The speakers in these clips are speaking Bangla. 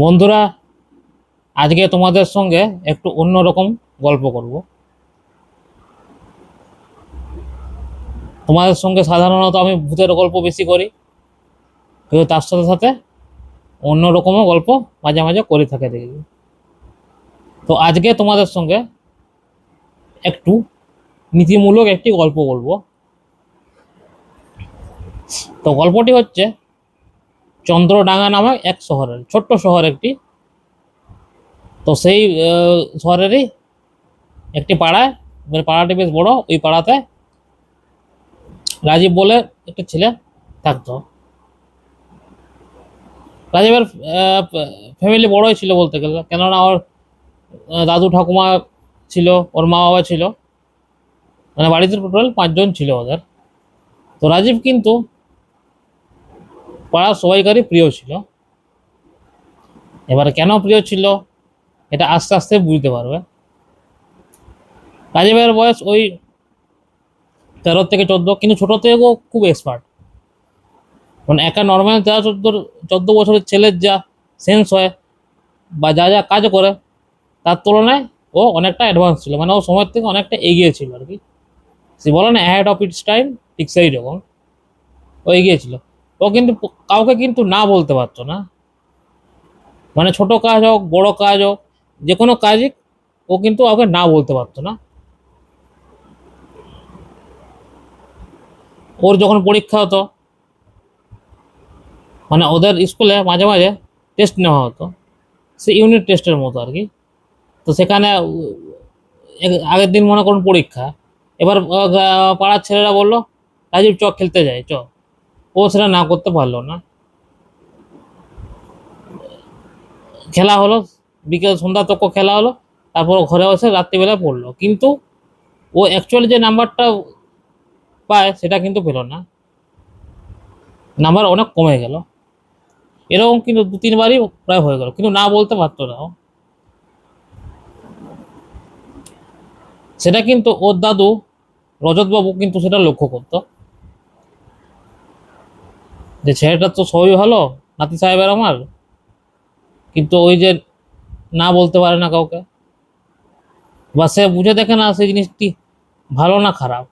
বন্ধুরা, আজকে তোমাদের সঙ্গে একটু অন্যরকম গল্প করব। তোমাদের সঙ্গে সাধারণত আমি ভূতের গল্প বেশি করি, কিন্তু তার সাথে সাথে অন্যরকমও গল্প মাঝে মাঝে করে থাকে দেখি। তো আজকে তোমাদের সঙ্গে একটু নীতিমূলক একটি গল্প বলবো। তো গল্পটি হচ্ছে চন্দ্রডাঙ্গা নামক এক শহরের, ছোট্ট শহর একটি। তো সেই শহরেরই একটি পাড়ায়, মানে পাড়াটি বেশ বড়, ওই পাড়াতে রাজীব বলে একটা ছেলে থাকতো। রাজীবের ফ্যামিলি বড়ই ছিল বলতে গেলে, কেননা ওর দাদু ঠাকুমা ছিল, ওর মা বাবা ছিল, মানে বাড়িতে টোটাল 5 জন ছিল ওদের। তো রাজীব কিন্তু পাড়ার সবাইকারই প্রিয় ছিল। এবার কেন প্রিয় ছিল এটা আস্তে আস্তে বুঝতে পারবে। রাজীবের বয়স ওই 13 থেকে 14, কিন্তু ছোট থেকেও খুব এক্সপার্ট। মানে একা নর্মাল 13-14 বছরের ছেলের যা সেন্স হয় বা যা যা কাজ করে, তার তুলনায় ও অনেকটা অ্যাডভান্স ছিল, মানে ও সময়ের থেকে অনেকটা এগিয়ে ছিল আর কি। সে বলে না অ্যাহেড অফ ইটস টাইম, ঠিক সেই রকম ও এগিয়েছিল। ও কিন্তু কাউকে কিন্তু না বলতে পারতো না, মানে ছোট কাজ হোক বড় কাজ হোক, যে কোনো কাজই ও কিন্তু কাউকে না বলতে পারতো না। ওর যখন পরীক্ষা হতো, মানে ওদের স্কুলে মাঝে মাঝে টেস্ট নেওয়া হতো, সে ইউনিট টেস্টের মতো আর কি। তো সেখানে আগের দিন মনে করুন পরীক্ষা, এবার পাড়ার ছেলেরা বললো রাজীব চ খেলতে যাই চ, ও সেটা না করতে পারলো না। খেলা হলো, বিকেল সন্ধ্যা তক খেলা হলো, তারপর ঘরে বসে রাত্রিবেলা পড়লো, কিন্তু ও অ্যাকচুয়ালি যে নাম্বারটা পায় সেটা কিন্তু পেলো না, নাম্বার অনেক কমে গেল। এরকম কিন্তু 2-3 বারই প্রায় হয়ে গেল, কিন্তু না বলতে পারতো না ও। সেটা কিন্তু ওর দাদু রজতবাবু কিন্তু সেটা লক্ষ্য করতো, যে ছেলেটার তো সবই ভালো, নাতি সাহেবের আমার, কিন্তু ওই যে না বলতে পারে না কাউকে, বা সে বুঝে দেখে না সেই জিনিসটি ভালো না খারাপ,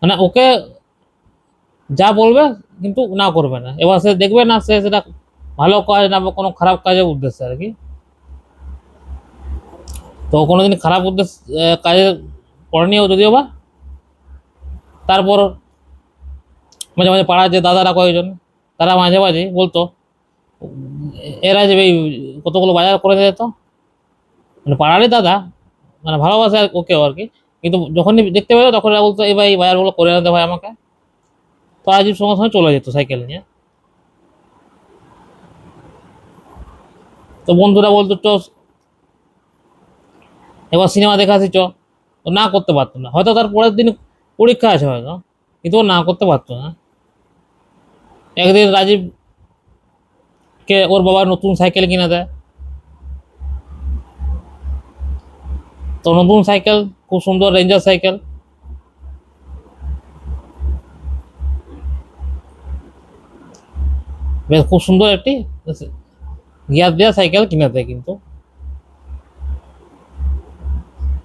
মানে ওকে যা বলবে কিন্তু না করবে না। এবার সে দেখবে না সে সেটা ভালো কাজ না বা কোনো খারাপ কাজের উদ্দেশ্যে আর কি। তো কোনোদিন খারাপ উদ্দেশ্য কাজে করেনিও যদিও বা। তারপর মাঝে মাঝে পাড়ার যে দাদারা কয়েকজন, তারা মাঝে মাঝে বলতো এরা যে এই কতগুলো বাজার করে দিত, মানে পাড়ারই দাদা, মানে ভালোবাসে ওকেও আর কি। কিন্তু যখনই দেখতে পেতো তখন এরা বলতো এই ভাই বাজারগুলো করে আনতে ভাই আমাকে। তো রাজীব সঙ্গে সঙ্গে চলে যেত সাইকেল নিয়ে। তো বন্ধুরা বলতো চ এবার সিনেমা দেখা আসি চ, তো না করতে পারতো না, হয়তো তার পরের দিন পরীক্ষা আছে হয়তো, কিন্তু ও না করতে পারতো না। একদিন রাজীবকে ওর বাবা নতুন সাইকেল কিনে দেয়। তো নতুন সাইকেল, খুব সুন্দর রেঞ্জার সাইকেল, বেশ খুব সুন্দর একটি গিয়ার দেওয়া সাইকেল কিনে দেয় কিন্তু।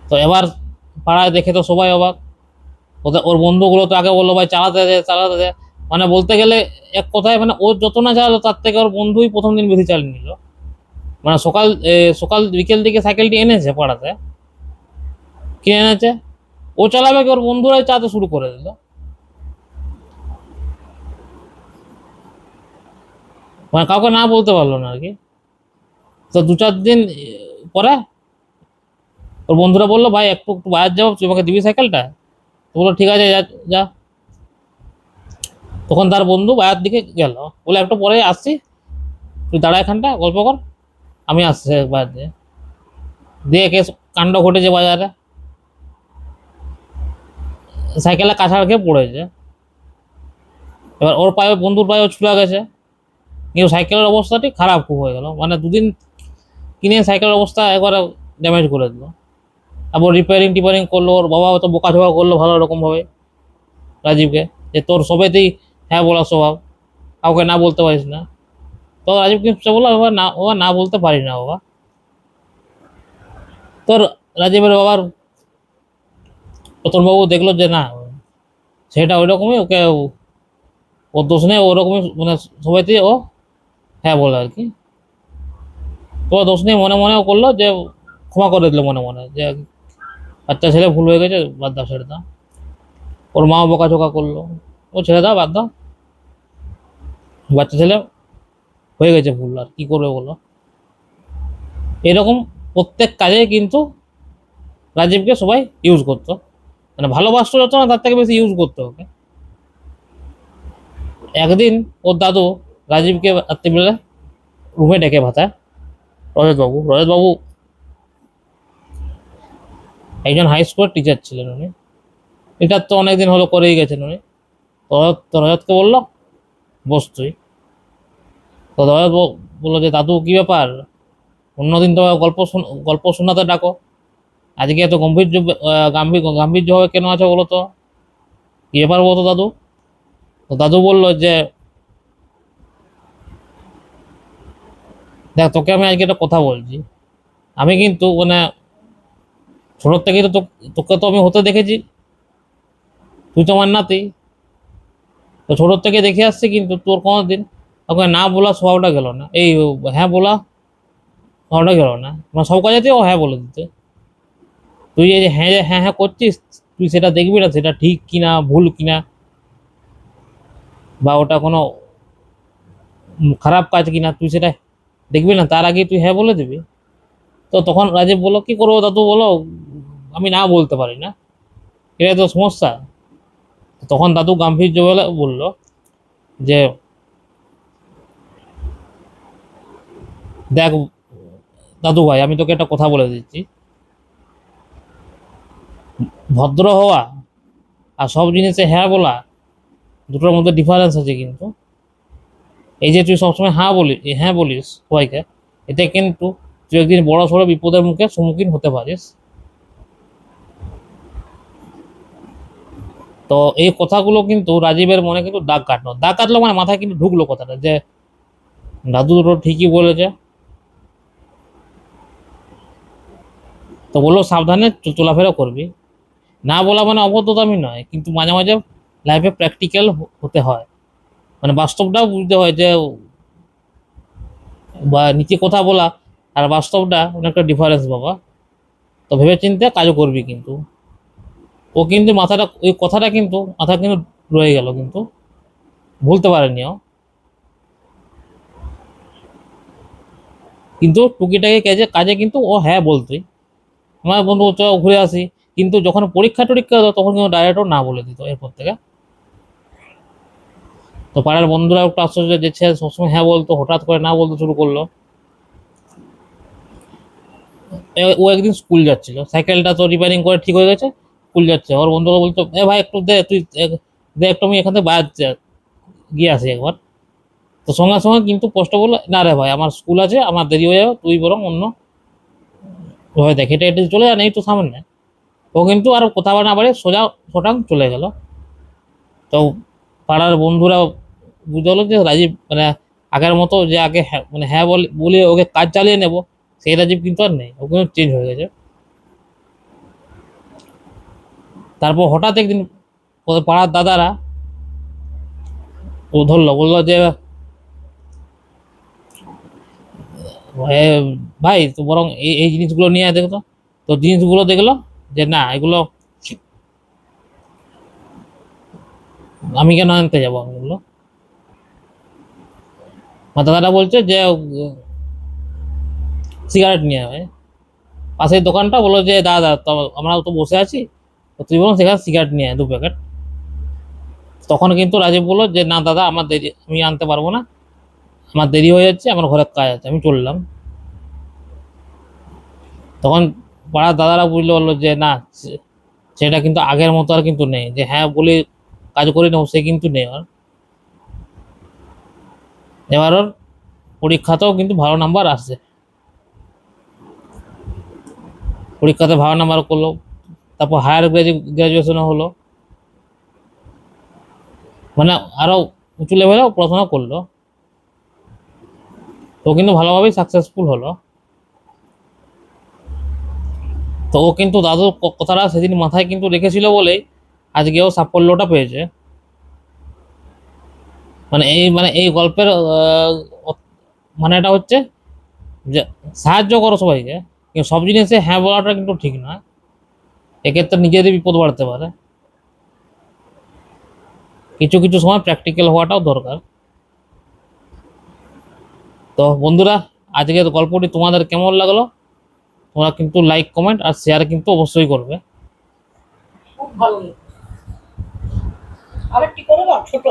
তো এবার পাড়ায় দেখে তো সবাই অবাক। ওর বন্ধুগুলো তো আগে বললো ভাই চালাতে দে চালাতে দে, মানে বলতে গেলে এক কথায় মানে ও যত না চালালো তার থেকে ওর বন্ধুই প্রথম দিন বেশি চালিয়ে নিল। মানে সকাল বিকেল দিকে সাইকেলটি এনেছে পাড়াতে, কিনে এনেছে, ও চালাবে কি ওর বন্ধুরাই চালাতে শুরু করে দিল। মানে কাউকে না বলতে পারলো না আর কি। তো 2-4 দিন পরে ওর বন্ধুরা বললো ভাই একটু একটু বাইরে যাবো, তুই আমাকে দিবি সাইকেলটা। তো বললো ঠিক আছে যা যা। তখন তার বন্ধু বাইরের দিকে গেল, বলে একটু পরে আসছি, তুই দাঁড়া এখানটা গল্প কর, আমি আসছি বাইরে দিয়ে। দিয়ে কেস কাণ্ড ঘটেছে বাজারে, সাইকেলে কাছাড় খেয়ে পড়েছে। এবার ওর পায়ে, বন্ধুর পায়েও ছুলা গেছে, কিন্তু সাইকেলের অবস্থাটি খারাপ খুব হয়ে গেল, মানে 2 দিন কিনে সাইকেলের অবস্থা একবারে ড্যামেজ করে দিল। তারপর রিপেয়ারিং টিপারিং করলো, ওর বাবা হয়তো বোকাঝোকা করলো ভালো রকম ভাবে রাজীবকে, যে তোর সবেতেই হ্যাঁ বলার স্বভাব, কাউকে না বলতে পারিস না। তো রাজীব কিন্তু বললো ও না বলতে পারি না বাবা। তোর রাজীবের বাবার রতনবাবু দেখলো যে না, সেটা ওই রকমই, ওকে ওর দোষ নেই, ওরকমই মানে সবাইতে ও হ্যাঁ বলে আর কি। তো দোষ নেই মনে মনে ও করলো যে ক্ষমা করে দিল মনে মনে, যে বাচ্চা ছেলে ভুল হয়ে গেছে, বাদ দাও, ছেড়ে দাও। ওর মাও বকাঝোকা করলো, ও ছেড়ে দাও, বাদ দাও, বাচ্চা ছেলে হয়ে গেছে ভুল, আর কি করবে বলো। এরকম প্রত্যেক কাজে কিন্তু রাজীবকে সবাই ইউজ করতো, মানে ভালোবাসতো যত না তার থেকে বেশি ইউজ করতো ওকে। একদিন ওর দাদু রাজীবকে রাত্রিবেলা রুমে ডেকে ভাতায়, রজতবাবু একজন হাই স্কুলের টিচার ছিলেন উনি, রিটায়ার তো অনেকদিন হলো করেই গেছেন উনি। তো রজতকে বললো বস তুই। তো রজত বললো যে দাদু কি ব্যাপার, অন্যদিন তো গল্প শোনাতে ডাকো, আজকে এত গাম্ভীর্যভাবে কেন আছে বলো তো, কি ব্যাপার বলো তো দাদু। তো দাদু বললো যে দেখ, তোকে আমি আজকে একটা কথা বলছি, আমি কিন্তু মানে ছোটোর থেকেই তো তোকে তো আমি হতে দেখেছি, তুই তো আমার নাতি, তো ছোটোর থেকে দেখে আসছি, কিন্তু তোর কোনোদিন ওকে না বলা স্বভাবটা গেল না, এই হ্যাঁ বলা স্বভাবটা গেল না, মানে সব কাজেতে ও হ্যাঁ বলে দিতে। তুই এই যে হ্যাঁ হ্যাঁ হ্যাঁ করছিস, তুই সেটা দেখবি না সেটা ঠিক কিনা ভুল কিনা, বা ওটা কোনো খারাপ কাজ কিনা তুই সেটা দেখবি না, তার আগে তুই হ্যাঁ বলে দিবি। তো তখন রাজীব বললো কি করবো দাদু বলো, আমি না বলতে পারি না, এটাই তো সমস্যা। তখন দাদু গাম্ভীর্য বলে বললো যে দেখ দাদু ভাই, আমি তোকে একটা কথা বলে দিচ্ছি, ভদ্র হওয়া আর সব জিনিসে হ্যাঁ বলা, দুটোর মধ্যে ডিফারেন্স আছে কিন্তু। এই যে তুই সবসময় হ্যাঁ বলিস সবাইকে, এতে কিন্তু তুই একদিন বড় সড়ো বিপদের মুখে সম্মুখীন হতে পারিস। তো এই কথাগুলো কিন্তু রাজীবের মনে কিন্তু দাগ কাটলো মানে মাথায় কিন্তু ঢুকলো কথাটা, যে দাদু দুটো ঠিকই বলেছে। তো বললো সাবধানে চলাফেরা করবি, না বলা মানে অভদ্রতামি নয়, কিন্তু মাঝে মাঝে লাইফে প্র্যাকটিক্যাল হতে হয়, মানে বাস্তবটাও বুঝতে হয় যে, বা নিচে কথা বলা আর বাস্তবটা অনেকটা ডিফারেন্স বাবা। তো ভেবে চিন্তে কাজও করবি কিন্তু। ও কিন্তু মাথাটা ওই কথাটা কিন্তু মাথা কিন্তু রয়ে গেল, কিন্তু ভুলতে পারেনি ও। কিন্তু টুকিটাকি কাজে কাজে কিন্তু ও হ্যাঁ বলতোই, আমার বন্ধু চ ঘুরে আসি, কিন্তু যখন পরীক্ষা টরীক্ষা হতো তখন কিন্তু ডাইরেক্ট না বলে দিত এরপর থেকে। তো পাড়ার বন্ধুরা একটু আশ্চর্য, যে ছেলে সবসময় হ্যাঁ বলতো হঠাৎ করে না বলতে শুরু করলো। ও একদিন স্কুল যাচ্ছিল, সাইকেলটা তো রিপেয়ারিং করে ঠিক হয়ে গেছে, স্কুল যাচ্ছে, ওর বন্ধুরা বলতো এ ভাই একটু দে তুই, দে একটু আমি এখান থেকে বাইরে গিয়ে আসি একবার। তো সঙ্গে সঙ্গে কিন্তু পোস্ট বললো না রে ভাই, আমার স্কুল আছে, আমার দেরি হয়ে যাবে, তুই বরং অন্য ভাবে দেখ, হেঁটে হেঁটে চলে যা, নেই তো সামনে। ও কিন্তু আর কথা না বাড়ে সোজা সোটাং চলে গেল। তো পাড়ার বন্ধুরা বুঝতে হলো যে রাজীব মানে আগের মতো যে আগে মানে হ্যাঁ বলে ওকে কাজ চালিয়ে নেব, সেই রাজীব কিন্তু আর নেই, ও কিন্তু চেঞ্জ হয়ে গেছে। তারপর হঠাৎ একদিন ওদের পাড়ার দাদারা ও ধরলো, বললো যে "এ, ভাই তো বরং এই জিনিসগুলো নিয়ে আয় দেখো তো।" তো জিনিসগুলো দেখলো যে না, এগুলো আমি কেন আনতে যাবো, আমি বললো। আমার দাদাটা বলছে যে সিগারেট নিয়ে আয়। পাশের দোকানটা বললো যে দাদা তো আমরা তো বসে আছি, তো তুই বলুন সেখানে সিগারেট নিয়ে আয় 2 প্যাকেট। তখন কিন্তু রাজীব বললো যে না দাদা, আমার দেরি, আমি আনতে পারবো না, আমার দেরি হয়ে যাচ্ছে, আমার ঘরের কাজ আছে, আমি চললাম। তখন পাড়ার দাদারা বুঝলো, বললো যে না, সেটা কিন্তু আগের মতো আর কিন্তু নেই, যে হ্যাঁ বলে কাজ করে নেবো সে কিন্তু নেই আর। এবার ওর পরীক্ষাতেও কিন্তু ভালো নাম্বার আসছে, পরীক্ষাতে ভালো নাম্বার করলো, তারপর হায়ার গ্রাজুয়েশনও হলো, মানে আরো উঁচু লেভেলেও পড়াশোনা করলো। তো ও কিন্তু ভালোভাবেই সাকসেসফুল হলো। তো ও কিন্তু দাদুর কথাটা সেদিন মাথায় কিন্তু রেখেছিল বলেই আজকে ও সাফল্যটা পেয়েছে। মানে এই গল্পের মানেটা হচ্ছে যে সাহায্য করো সবাইকে, কিন্তু সব জিনিসে হ্যাঁ বলাটা কিন্তু ঠিক নয়, এক্ষেত্রে নিজেদের বিপদ বাড়তে পারে। কিছু কিছু সময় প্র্যাকটিক্যাল হওয়াটাও দরকার। তো বন্ধুরা, আজকের গল্পটি তোমাদের কেমন লাগলো? তোমরা কিন্তু লাইক কমেন্ট আর শেয়ার কিন্তু অবশ্যই করবে। খুব ভালো। আরেকটি করে দাও ছোট।